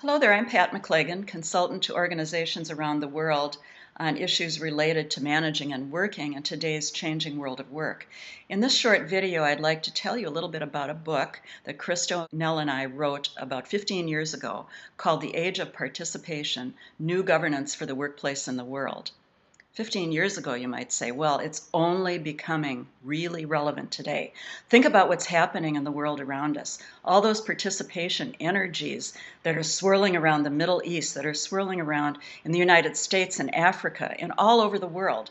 Hello there, I'm Pat McLagan, consultant to organizations around the world on issues related to managing and working in today's changing world of work. In this short video, I'd like to tell you a little bit about a book that Christo, Nell, and I wrote about 15 years ago called The Age of Participation: New Governance for the Workplace and the World. 15 years ago, you might say, well, it's only becoming really relevant today. Think about what's happening in the world around us. All those participation energies that are swirling around the Middle East, that are swirling around in the United States and Africa and all over the world,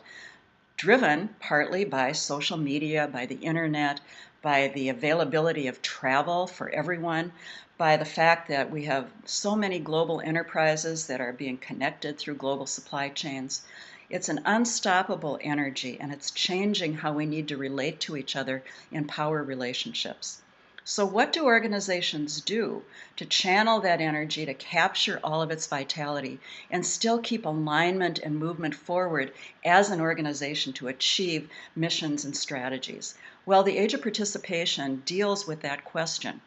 driven partly by social media, by the internet, by the availability of travel for everyone, by the fact that we have so many global enterprises that are being connected through global supply chains. It's an unstoppable energy, and it's changing how we need to relate to each other in power relationships. So what do organizations do to channel that energy, to capture all of its vitality, and still keep alignment and movement forward as an organization to achieve missions and strategies? Well, the Age of Participation deals with that question.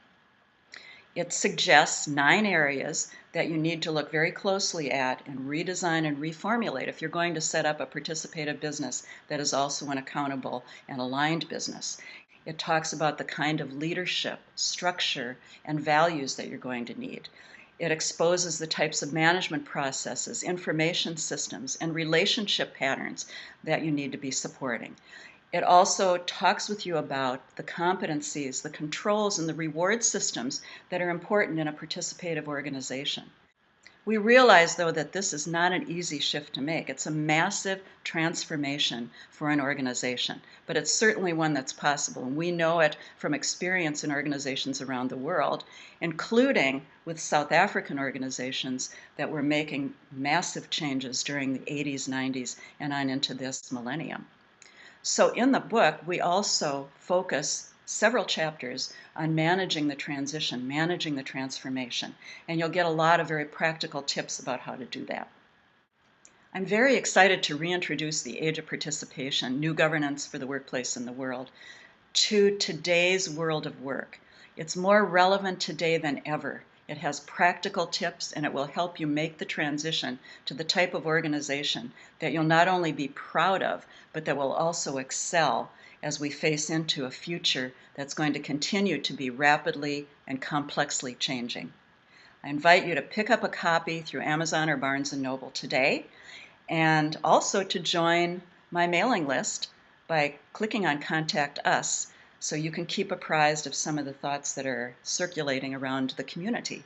It suggests 9 areas that you need to look very closely at and redesign and reformulate if you're going to set up a participative business that is also an accountable and aligned business. It talks about the kind of leadership, structure, and values that you're going to need. It exposes the types of management processes, information systems, and relationship patterns that you need to be supporting. It also talks with you about the competencies, the controls, and the reward systems that are important in a participative organization. We realize, though, that this is not an easy shift to make. It's a massive transformation for an organization, but it's certainly one that's possible. And we know it from experience in organizations around the world, including with South African organizations that were making massive changes during the 80s, 90s, and on into this millennium. So in the book, we also focus several chapters on managing the transition, managing the transformation, and you'll get a lot of very practical tips about how to do that. I'm very excited to reintroduce the Age of Participation: New Governance for the Workplace and the World to today's world of work. It's more relevant today than ever. It has practical tips, and it will help you make the transition to the type of organization that you'll not only be proud of, but that will also excel as we face into a future that's going to continue to be rapidly and complexly changing. I invite you to pick up a copy through Amazon or Barnes & Noble today, and also to join my mailing list by clicking on Contact Us, so you can keep apprised of some of the thoughts that are circulating around the community.